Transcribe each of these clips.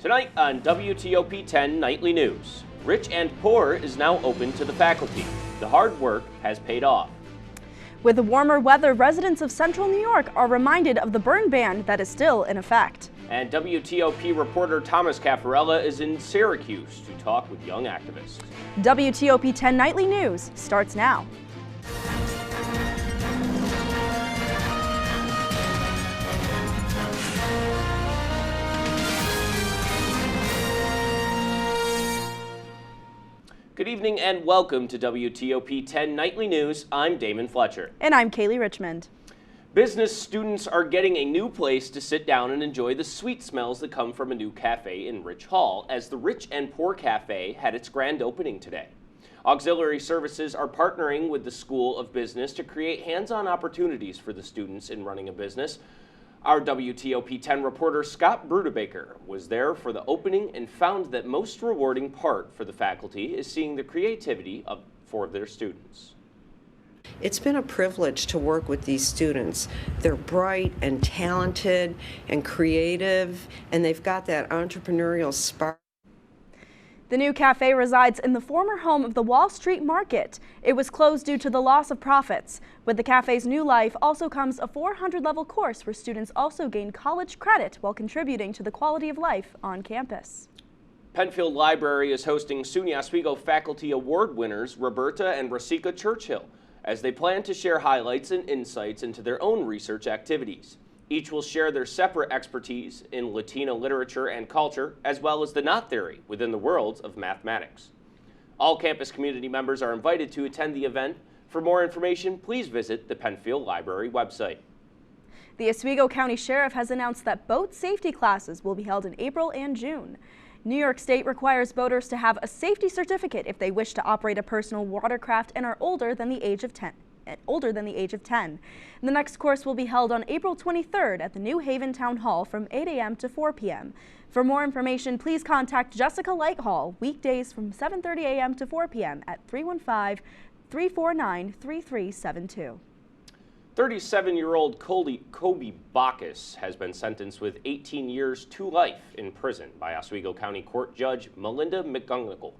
Tonight on WTOP-10 Nightly News, Rich and Poor is now open to the faculty. The hard work has paid off. With the warmer weather, residents of central New York are reminded of the burn ban that is still in effect. And WTOP reporter Thomas Cafarella is in Syracuse to talk with young activists. WTOP-10 Nightly News starts now. Good evening and welcome to WTOP-10 Nightly News. I'm Damon Fletcher. And I'm Kaley Richmond. Business students are getting a new place to sit down and enjoy the sweet smells that come from a new cafe in Rich Hall, as the Rich and Poor Cafe had its grand opening today. Auxiliary services are partnering with the School of Business to create hands-on opportunities for the students in running a business. Our WTOP-10 reporter Scott Brudebaker was there for the opening and found that most rewarding part for the faculty is seeing the creativity for their students. It's been a privilege to work with these students. They're bright and talented and creative, and they've got that entrepreneurial spark. The new cafe resides in the former home of the Wall Street Market. It was closed due to the loss of profits. With the cafe's new life also comes a 400-level course where students also gain college credit while contributing to the quality of life on campus. Penfield Library is hosting SUNY Oswego Faculty Award winners Roberta and Rasika Churchill as they plan to share highlights and insights into their own research activities. Each will share their separate expertise in Latino literature and culture, as well as the knot theory within the worlds of mathematics. All campus community members are invited to attend the event. For more information, please visit the Penfield Library website. The Oswego County Sheriff has announced that boat safety classes will be held in April and June. New York State requires boaters to have a safety certificate if they wish to operate a personal watercraft and are older than the age of 10. The next course will be held on April 23rd at the New Haven Town Hall from 8 a.m. to 4 p.m. For more information, please contact Jessica Lighthall weekdays from 7:30 a.m. to 4 p.m. at 315-349-3372. 37-year-old Kobe Bacchus has been sentenced with 18 years to life in prison by Oswego County Court Judge Melinda McGonigal.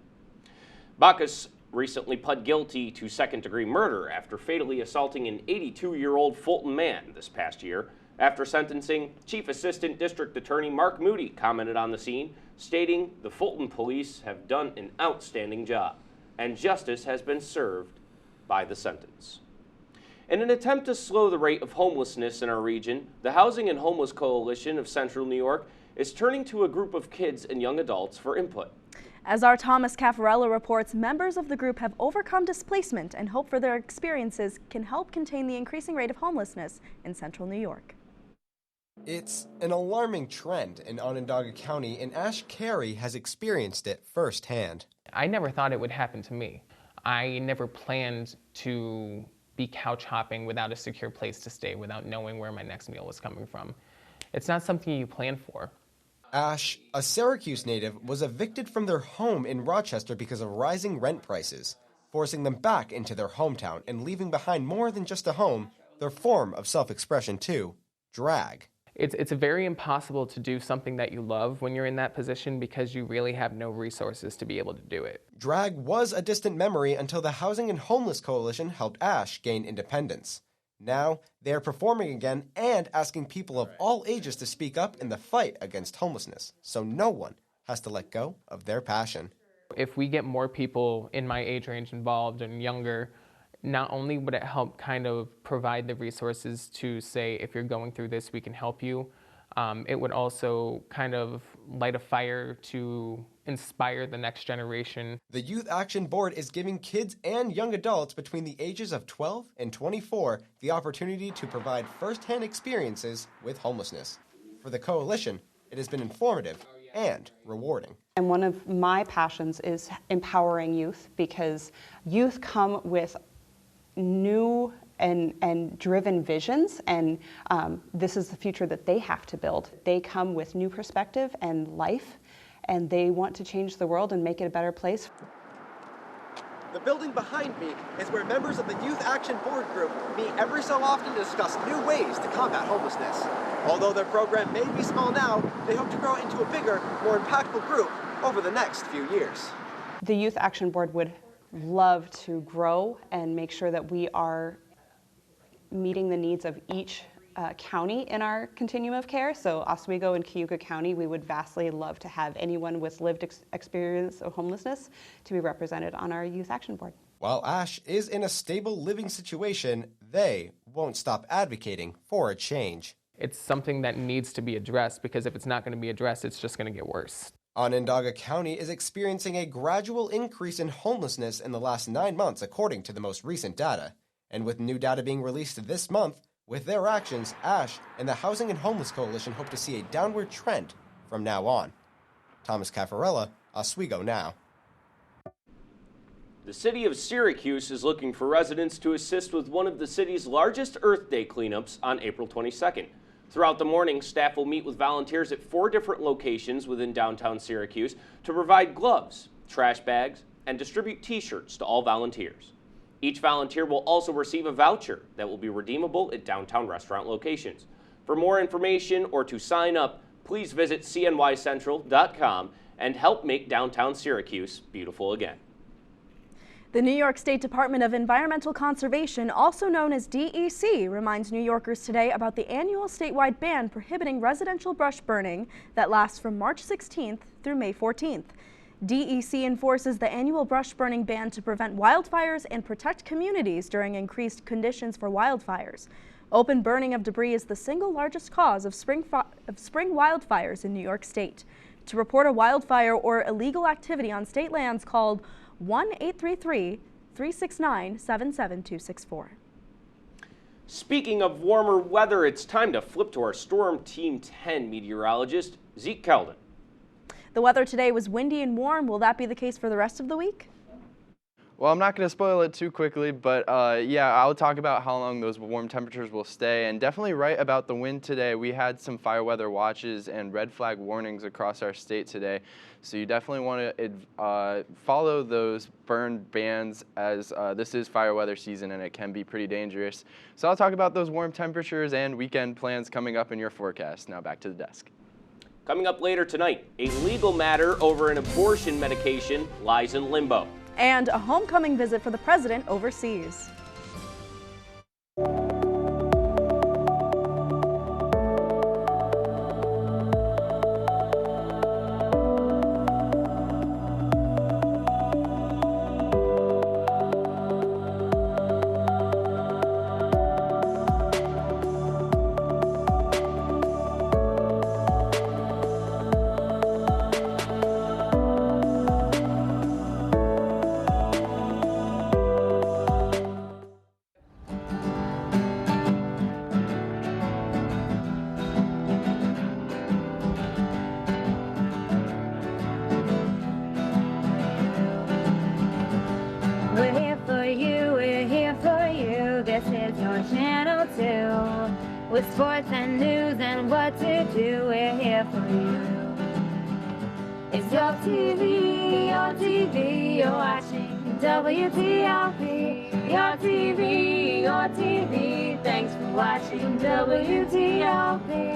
Bacchus recently pled guilty to second-degree murder after fatally assaulting an 82-year-old Fulton man this past year. After sentencing, Chief Assistant District Attorney Mark Moody commented on the scene, stating the Fulton police have done an outstanding job, and justice has been served by the sentence. In an attempt to slow the rate of homelessness in our region, the Housing and Homeless Coalition of Central New York is turning to a group of kids and young adults for input. As our Thomas Cafarella reports, members of the group have overcome displacement and hope for their experiences can help contain the increasing rate of homelessness in central New York. It's an alarming trend in Onondaga County, and Ash Carey has experienced it firsthand. I never thought it would happen to me. I never planned to be couch hopping without a secure place to stay, without knowing where my next meal was coming from. It's not something you plan for. Ash, a Syracuse native, was evicted from their home in Rochester because of rising rent prices, forcing them back into their hometown and leaving behind more than just a home, their form of self-expression too, drag. It's very impossible to do something that you love when you're in that position because you really have no resources to be able to do it. Drag was a distant memory until the Housing and Homeless Coalition helped Ash gain independence. Now, they are performing again and asking people of all ages to speak up in the fight against homelessness, so no one has to let go of their passion. If we get more people in my age range involved and younger, not only would it help kind of provide the resources to say, if you're going through this, we can help you, it would also kind of light a fire to inspire the next generation. The Youth Action Board is giving kids and young adults between the ages of 12 and 24 the opportunity to provide first-hand experiences with homelessness. For the coalition, it has been informative and rewarding. And one of my passions is empowering youth, because youth come with new and driven visions, and this is the future that they have to build. They come with new perspective and life, and they want to change the world and make it a better place. The building behind me is where members of the Youth Action Board group meet every so often to discuss new ways to combat homelessness. Although their program may be small now, they hope to grow into a bigger, more impactful group over the next few years. The Youth Action Board would love to grow and make sure that we are meeting the needs of each county in our continuum of care. So Oswego and Cayuga County, we would vastly love to have anyone with lived experience of homelessness to be represented on our Youth Action Board. While Ash is in a stable living situation, they won't stop advocating for a change. It's something that needs to be addressed, because if it's not going to be addressed, it's just going to get worse. Onondaga County is experiencing a gradual increase in homelessness in the last 9 months, according to the most recent data. And with new data being released this month, with their actions, Ash and the Housing and Homeless Coalition hope to see a downward trend from now on. Thomas Cafarella, Oswego Now. The city of Syracuse is looking for residents to assist with one of the city's largest Earth Day cleanups on April 22nd. Throughout the morning, staff will meet with volunteers at 4 different locations within downtown Syracuse to provide gloves, trash bags, and distribute t-shirts to all volunteers. Each volunteer will also receive a voucher that will be redeemable at downtown restaurant locations. For more information or to sign up, please visit cnycentral.com and help make downtown Syracuse beautiful again. The New York State Department of Environmental Conservation, also known as DEC, reminds New Yorkers today about the annual statewide ban prohibiting residential brush burning that lasts from March 16th through May 14th. DEC enforces the annual brush burning ban to prevent wildfires and protect communities during increased conditions for wildfires. Open burning of debris is the single largest cause of spring wildfires in New York State. To report a wildfire or illegal activity on state lands, called 1-833-369-77264. Speaking of warmer weather, it's time to flip to our Storm Team 10 meteorologist, Zeke Caldon. The weather today was windy and warm. Will that be the case for the rest of the week? Well, I'm not going to spoil it too quickly, but yeah, I'll talk about how long those warm temperatures will stay, and definitely right about the wind today. We had some fire weather watches and red flag warnings across our state today, so you definitely want to follow those burn bans, as this is fire weather season and it can be pretty dangerous. So I'll talk about those warm temperatures and weekend plans coming up in your forecast. Now back to the desk. Coming up later tonight, a legal matter over an abortion medication lies in limbo. And a homecoming visit for the president overseas. With sports and news and what to do, we're here for you. It's your TV, you're watching WTOP. Your TV, thanks for watching WTOP.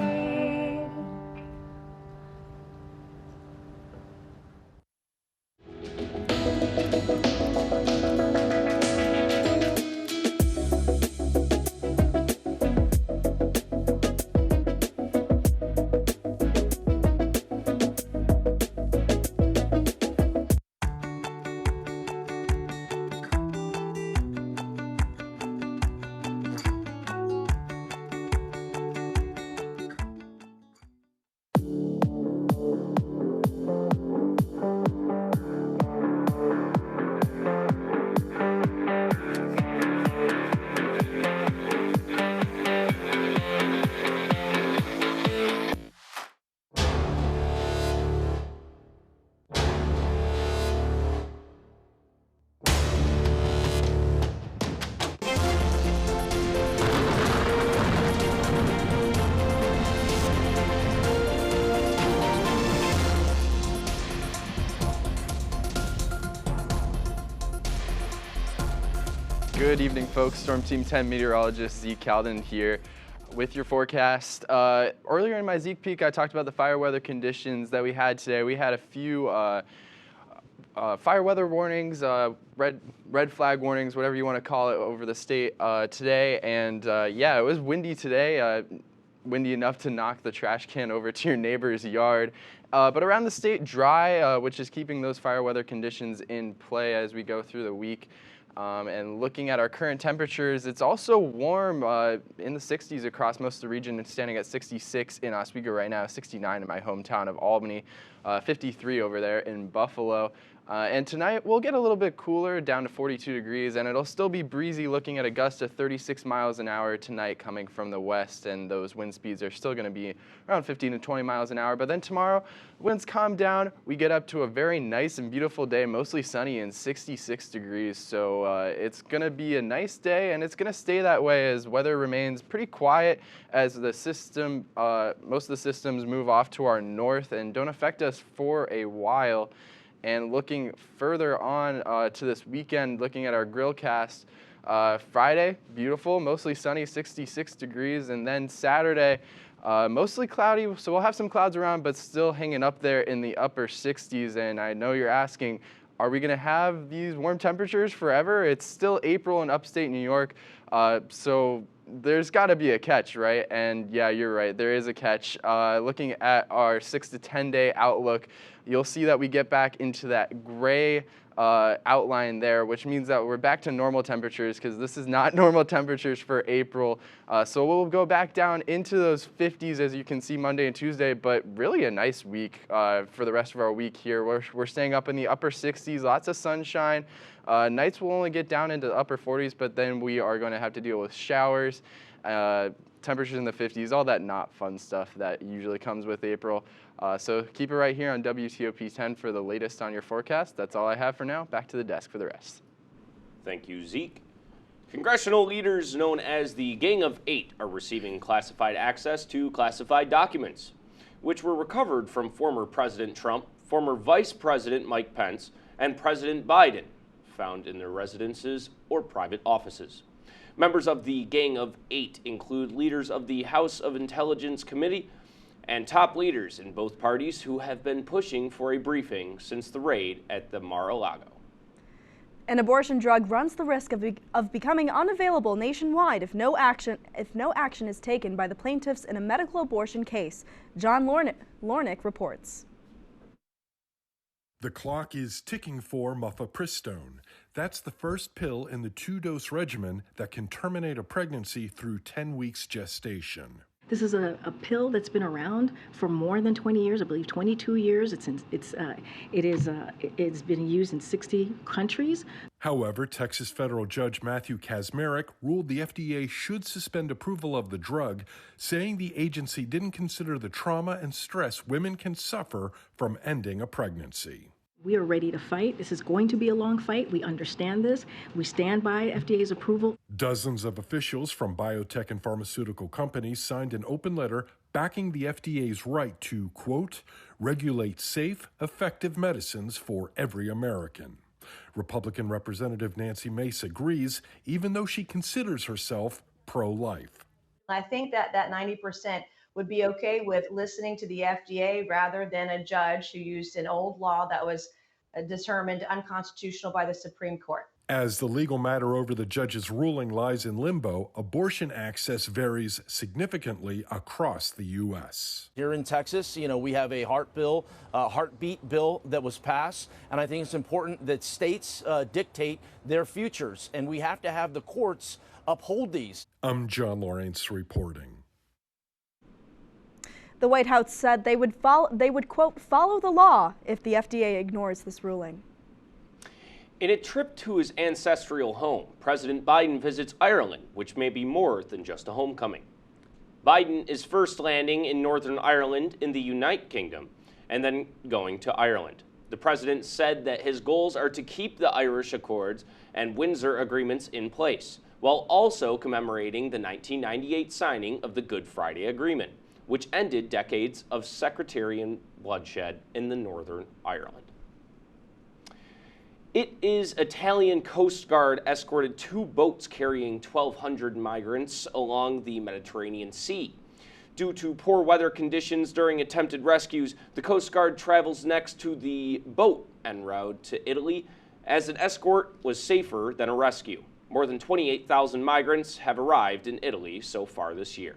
Good evening, folks. Storm Team 10 meteorologist Zeke Caldon here. with your forecast. Earlier in my Zeke Peek, I talked about the fire weather conditions that we had today. We had a few fire weather warnings, red flag warnings, whatever you want to call it, over the state today. And yeah, it was windy today, windy enough to knock the trash can over to your neighbor's yard. But around the state, dry, which is keeping those fire weather conditions in play as we go through the week. And looking at our current temperatures, it's also warm in the 60s across most of the region. It's standing at 66 in Oswego right now, 69 in my hometown of Albany, 53 over there in Buffalo. And tonight we'll get a little bit cooler, down to 42 degrees, and it'll still be breezy, looking at a gust of 36 miles an hour tonight coming from the west, and those wind speeds are still going to be around 15 to 20 miles an hour. But then tomorrow, winds calm down, we get up to a very nice and beautiful day, mostly sunny and 66 degrees. So it's going to be a nice day, and it's going to stay that way as weather remains pretty quiet as the system, most of the systems move off to our north and don't affect us for a while. And looking further on to this weekend, looking at our grillcast, Friday, beautiful, mostly sunny, 66 degrees. And then Saturday, mostly cloudy, so we'll have some clouds around, but still hanging up there in the upper 60s. And I know you're asking, are we going to have these warm temperatures forever? It's still April in upstate New York, so there's got to be a catch, right? And yeah, you're right, there is a catch. Looking at our 6 to 10 day outlook, you'll see that we get back into that gray outline there, which means that we're back to normal temperatures, because this is not normal temperatures for April. So we'll go back down into those 50s, as you can see, Monday and Tuesday, but really a nice week for the rest of our week here. We're staying up in the upper 60s, lots of sunshine. Nights will only get down into the upper 40s, but then we are going to have to deal with showers, temperatures in the 50s, all that not fun stuff that usually comes with April. So keep it right here on WTOP-10 for the latest on your forecast. That's all I have for now. Back to the desk for the rest. Thank you, Zeke. Congressional leaders known as the Gang of Eight are receiving classified access to classified documents, which were recovered from former President Trump, former Vice President Mike Pence, and President Biden, found in their residences or private offices. Members of the Gang of Eight include leaders of the House of Intelligence Committee and top leaders in both parties who have been pushing for a briefing since the raid at the Mar-a-Lago. An abortion drug runs the risk of becoming unavailable nationwide if no action is taken by the plaintiffs in a medical abortion case. John Lornick reports. The clock is ticking for mifepristone. That's the first pill in the 2-dose regimen that can terminate a pregnancy through 10 weeks gestation. This is a pill that's been around for more than 20 years, I believe 22 years. It's been used in 60 countries. However, Texas federal judge Matthew Kacsmaryk ruled the FDA should suspend approval of the drug, saying the agency didn't consider the trauma and stress women can suffer from ending a pregnancy. We are ready to fight. This is going to be a long fight. We understand this. We stand by FDA's approval. Dozens of officials from biotech and pharmaceutical companies signed an open letter backing the FDA's right to, quote, regulate safe, effective medicines for every American. Republican Representative Nancy Mace agrees, even though she considers herself pro-life. I think that 90% would be okay with listening to the FDA rather than a judge who used an old law that was determined unconstitutional by the Supreme Court. As the legal matter over the judge's ruling lies in limbo, abortion access varies significantly across the U.S. Here in Texas, we have a heartbeat bill that was passed, and I think it's important that states dictate their futures, and we have to have the courts uphold these. I'm John Lawrence reporting. The White House said they would, quote, follow the law if the FDA ignores this ruling. In a trip to his ancestral home, President Biden visits Ireland, which may be more than just a homecoming. Biden is first landing in Northern Ireland in the United Kingdom and then going to Ireland. The president said that his goals are to keep the Irish Accords and Windsor agreements in place, while also commemorating the 1998 signing of the Good Friday Agreement, which ended decades of sectarian bloodshed in the Northern Ireland. It is Italian Coast Guard escorted 2 boats carrying 1,200 migrants along the Mediterranean Sea. Due to poor weather conditions during attempted rescues, the Coast Guard travels next to the boat en route to Italy, as an escort was safer than a rescue. More than 28,000 migrants have arrived in Italy so far this year.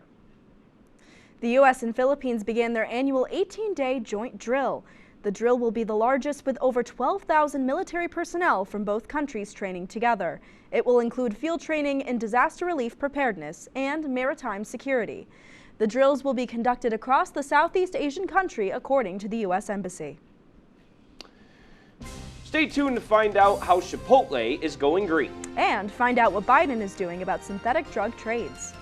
The U.S. and Philippines began their annual 18-day joint drill. The drill will be the largest, with over 12,000 military personnel from both countries training together. It will include field training in disaster relief preparedness and maritime security. The drills will be conducted across the Southeast Asian country, according to the U.S. Embassy. Stay tuned to find out how Chipotle is going green. And find out what Biden is doing about synthetic drug trades.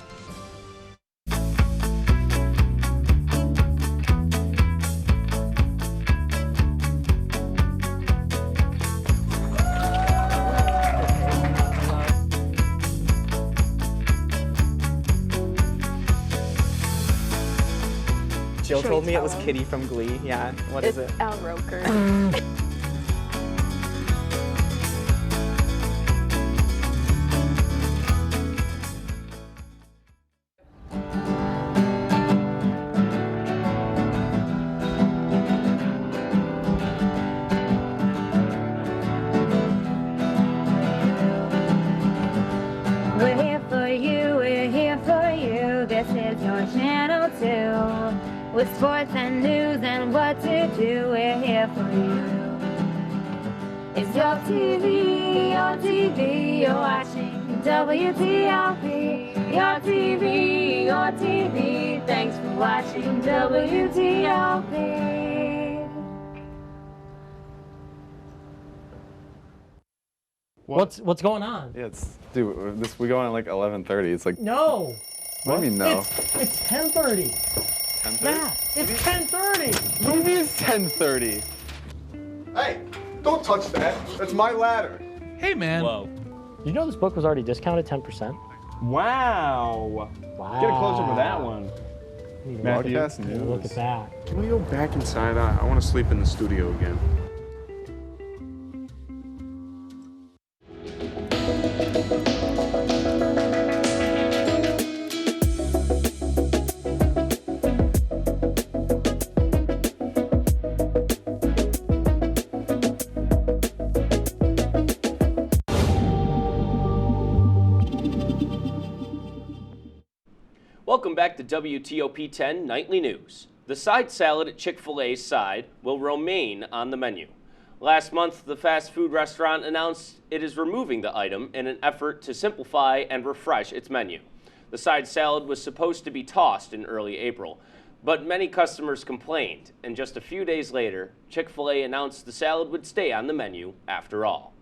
Jill told me it was Kitty from Glee. Yeah, what is it? Al Roker. We're here for you, we're here for you. This is your channel 2. With sports and news and what to do, we're here for you. It's your TV, you're watching WTOP. Your TV, thanks for watching WTOP. What's going on? Yeah, we go on at like 11:30. It's like No. What do you mean no? It's 10:30. 10:30? Yeah, it's 10:30. What do you mean it's 10:30? Hey, don't touch that. That's my ladder. Hey, man. Whoa. You know this book was already discounted 10%? Wow. Get a closer for that one. Matthew, Look at that. Can we go back inside? I want to sleep in the studio again. Welcome back to WTOP-10 Nightly News. The side salad at Chick-fil-A's side will remain on the menu. Last month, the fast food restaurant announced it is removing the item in an effort to simplify and refresh its menu. The side salad was supposed to be tossed in early April, but many customers complained, and just a few days later, Chick-fil-A announced the salad would stay on the menu after all.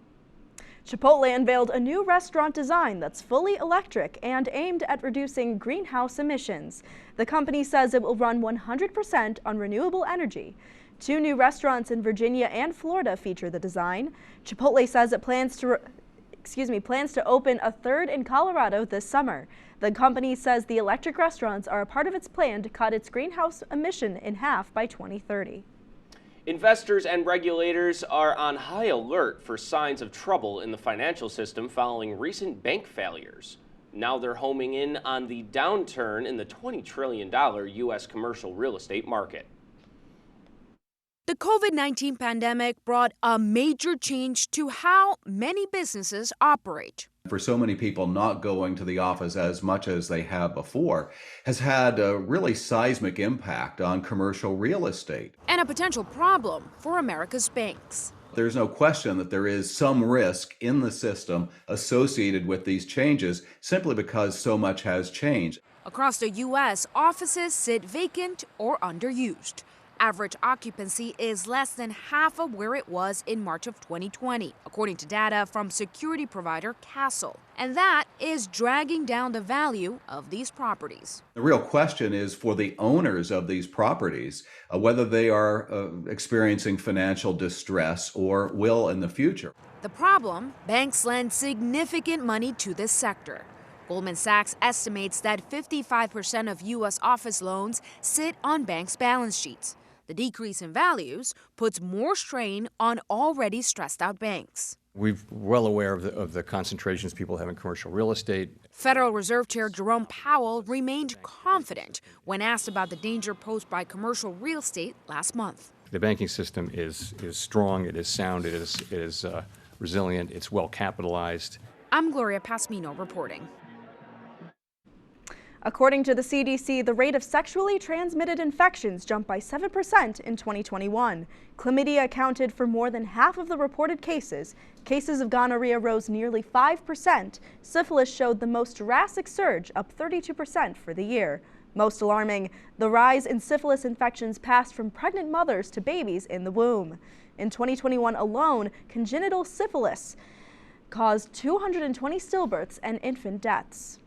Chipotle unveiled a new restaurant design that's fully electric and aimed at reducing greenhouse emissions. The company says it will run 100% on renewable energy. 2 new restaurants in Virginia and Florida feature the design. Chipotle says it plans to open a 3rd in Colorado this summer. The company says the electric restaurants are a part of its plan to cut its greenhouse emission in half by 2030. Investors and regulators are on high alert for signs of trouble in the financial system following recent bank failures. Now they're homing in on the downturn in the $20 trillion U.S. commercial real estate market. The COVID-19 pandemic brought a major change to how many businesses operate. For so many people, not going to the office as much as they have before has had a really seismic impact on commercial real estate. And a potential problem for America's banks. There's no question that there is some risk in the system associated with these changes simply because so much has changed. Across the U.S., offices sit vacant or underused. Average occupancy is less than half of where it was in March of 2020, according to data from security provider Castle. And that is dragging down the value of these properties. The real question is for the owners of these properties, whether they are experiencing financial distress or will in the future. The problem, banks lend significant money to this sector. Goldman Sachs estimates that 55% of U.S. office loans sit on banks' balance sheets. The decrease in values puts more strain on already stressed out banks. We're well aware of the concentrations people have in commercial real estate. Federal Reserve Chair Jerome Powell remained confident when asked about the danger posed by commercial real estate last month. The banking system is strong, it is sound, it is resilient, it's well capitalized. I'm Gloria Pasmino reporting. According to the CDC, the rate of sexually transmitted infections jumped by 7% in 2021. Chlamydia accounted for more than half of the reported cases. Cases of gonorrhea rose nearly 5%. Syphilis showed the most drastic surge, up 32% for the year. Most alarming, the rise in syphilis infections passed from pregnant mothers to babies in the womb. In 2021 alone, congenital syphilis caused 220 stillbirths and infant deaths.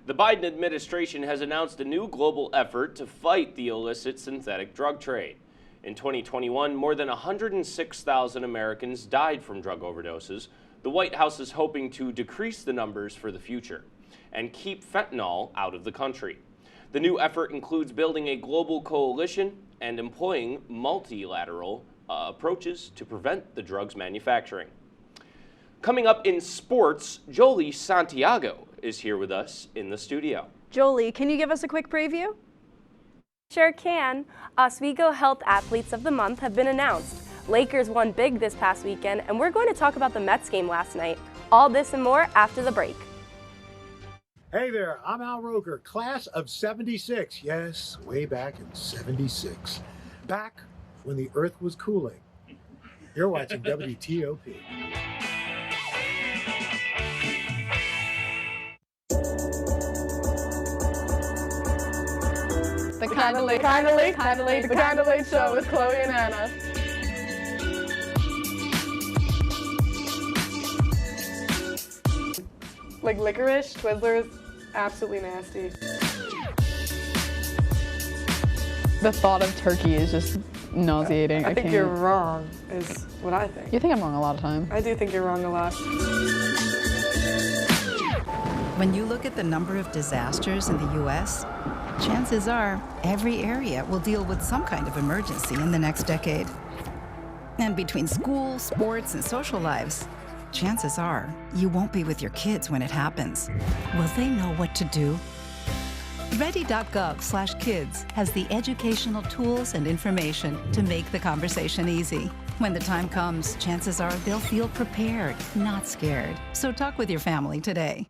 The Biden administration has announced a new global effort to fight the illicit synthetic drug trade. In 2021, more than 106,000 Americans died from drug overdoses. The White House is hoping to decrease the numbers for the future and keep fentanyl out of the country. The new effort includes building a global coalition and employing multilateral approaches to prevent the drugs manufacturing. Coming up in sports, Jolie Santiago is here with us in the studio. Jolie, can you give us a quick preview? Sure can. Oswego Health Athletes of the Month have been announced. Lakers won big this past weekend, and we're going to talk about the Mets game last night. All this and more after the break. Hey there, I'm Al Roker, class of 76. Yes, way back in 76. Back when the earth was cooling. You're watching WTOP. The Kinda Late Show with Chloe and Anna. Like licorice, Twizzlers, absolutely nasty. The thought of turkey is just nauseating. I think you're wrong, is what I think. You think I'm wrong a lot of times. I do think you're wrong a lot. When you look at the number of disasters in the U.S., chances are every area will deal with some kind of emergency in the next decade. And between school, sports, and social lives, chances are you won't be with your kids when it happens. Will they know what to do? Ready.gov/kids has the educational tools and information to make the conversation easy. When the time comes, chances are they'll feel prepared, not scared. So talk with your family today.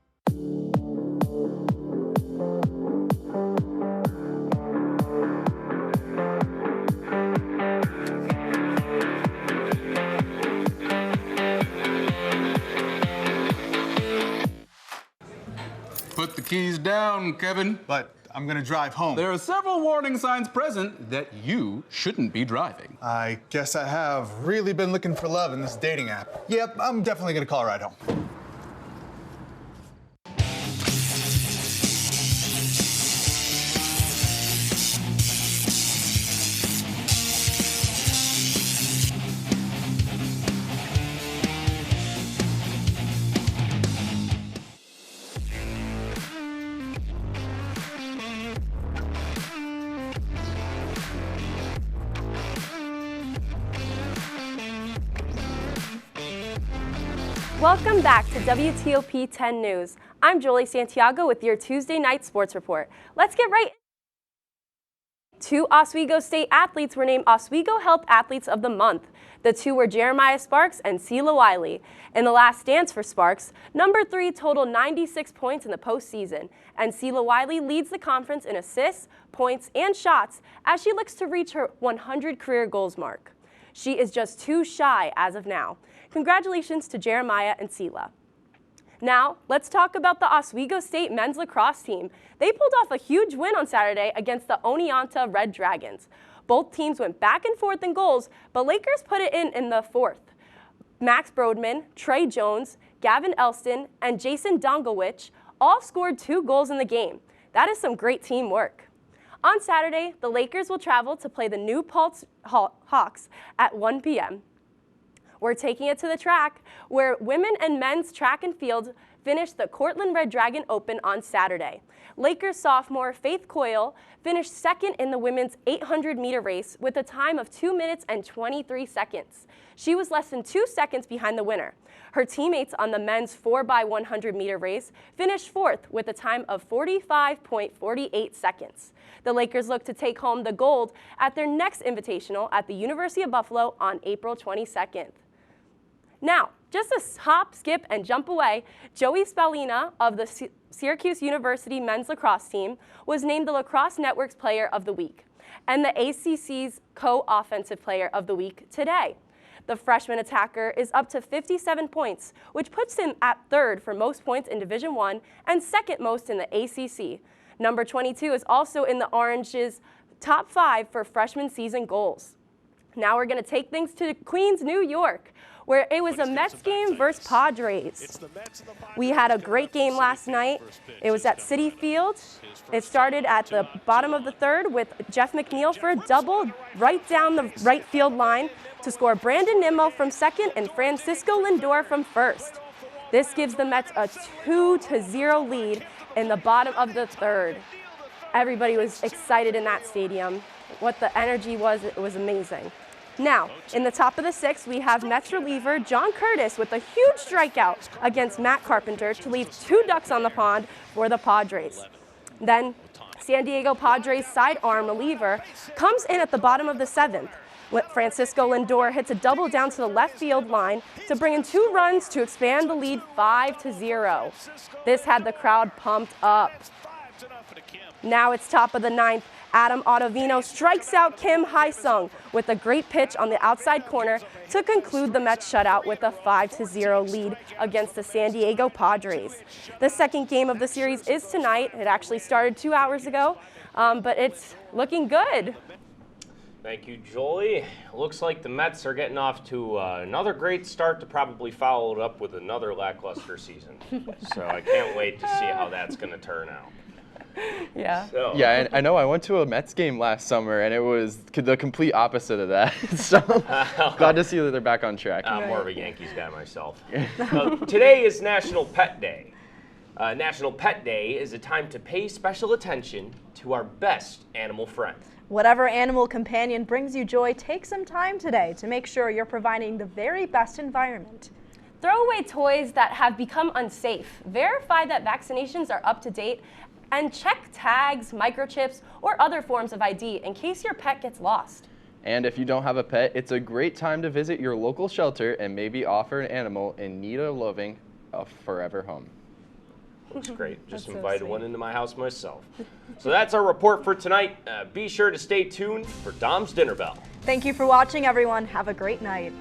Put the keys down, Kevin. But I'm gonna drive home. There are several warning signs present that you shouldn't be driving. I guess I have really been looking for love in this dating app. Yep, I'm definitely gonna call a ride home. Welcome back to WTOP-10 News. I'm Jolie Santiago with your Tuesday night sports report. Let's get right. Two Oswego State athletes were named Oswego Health Athletes of the Month. The two were Jeremiah Sparks and Selah Wiley. In the last dance for Sparks, number 3 totaled 96 points in the postseason, and Selah Wiley leads the conference in assists, points, and shots as she looks to reach her 100 career goals mark. She is just too shy as of now. Congratulations to Jeremiah and Selah. Now, let's talk about the Oswego State men's lacrosse team. They pulled off a huge win on Saturday against the Oneonta Red Dragons. Both teams went back and forth in goals, but Lakers put it in the fourth. Max Brodman, Trey Jones, Gavin Elston, and Jason Donglewich all scored 2 goals in the game. That is some great teamwork. On Saturday, the Lakers will travel to play the New Paltz Hawks at 1 p.m. We're taking it to the track, where women and men's track and field finished the Cortland Red Dragon Open on Saturday. Lakers sophomore Faith Coyle finished second in the women's 800-meter race with a time of 2 minutes and 23 seconds. She was less than 2 seconds behind the winner. Her teammates on the men's 4x100-meter race finished fourth with a time of 45.48 seconds. The Lakers look to take home the gold at their next invitational at the University of Buffalo on April 22nd. Now, just a hop, skip, and jump away, Joey Spallina of the Syracuse University men's lacrosse team was named the Lacrosse Network's Player of the Week and the ACC's Co-Offensive Player of the Week today. The freshman attacker is up to 57 points, which puts him at third for most points in Division I and second most in the ACC. Number 22 is also in the Orange's top 5 for freshman season goals. Now we're going to take things to Queens, New York, where it was a Mets game versus Padres. We had a great game last night. It was at Citi Field. It started at the bottom of the third with Jeff McNeil for a double right down the right field line to score Brandon Nimmo from second and Francisco Lindor from first. This gives the Mets a 2-0 lead in the bottom of the third. Everybody was excited in that stadium. What the energy was, it was amazing. Now, in the top of the sixth, we have Mets reliever John Curtis with a huge strikeout against Matt Carpenter to leave 2 ducks on the pond for the Padres. Then, San Diego Padres sidearm reliever comes in at the bottom of the seventh. Francisco Lindor hits a double down to the left field line to bring in 2 runs to expand the lead 5-0. This had the crowd pumped up. Now it's top of the ninth. Adam Ottavino strikes out Kim Hae-sung with a great pitch on the outside corner to conclude the Mets shutout with a 5-0 lead against the San Diego Padres. The second game of the series is tonight. It actually started 2 hours ago, but it's looking good. Thank you, Jolie. Looks like the Mets are getting off to another great start to probably follow it up with another lackluster season. So I can't wait to see how that's going to turn out. Yeah. So. Yeah, and I know I went to a Mets game last summer, and it was the complete opposite of that. So glad to see that they're back on track. I'm more of a Yankees guy myself. Today is National Pet Day. National Pet Day is a time to pay special attention to our best animal friend. Whatever animal companion brings you joy, take some time today to make sure you're providing the very best environment. Throw away toys that have become unsafe. Verify that vaccinations are up to date, and check tags, microchips, or other forms of ID in case your pet gets lost. And if you don't have a pet, it's a great time to visit your local shelter and maybe offer an animal in need of loving a forever home. Looks great. Just invited one into my house myself. So that's our report for tonight. Be sure to stay tuned for Dom's Dinner Bell. Thank you for watching, everyone. Have a great night.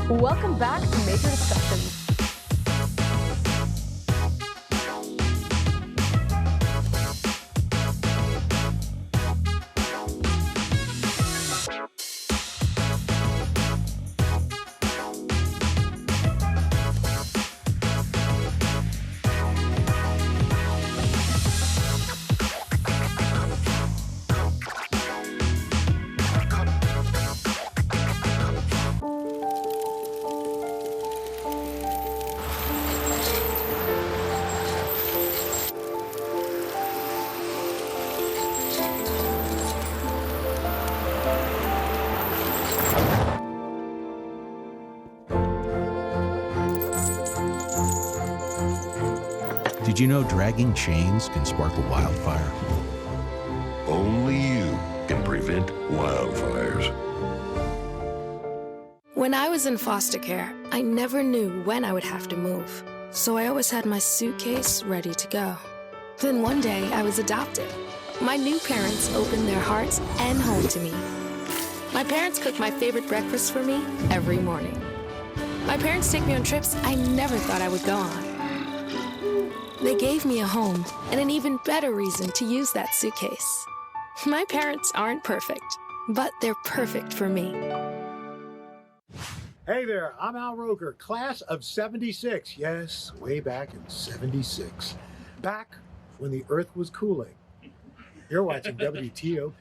Welcome back to Major Discussions. Did you know dragging chains can spark a wildfire? Only you can prevent wildfires. When I was in foster care, I never knew when I would have to move. So I always had my suitcase ready to go. Then one day I was adopted. My new parents opened their hearts and home to me. My parents cook my favorite breakfast for me every morning. My parents take me on trips I never thought I would go on. They gave me a home and an even better reason to use that suitcase. My parents aren't perfect, but they're perfect for me. Hey there, I'm Al Roker, class of 76. Yes, way back in 76. Back when the Earth was cooling. You're watching WTOP.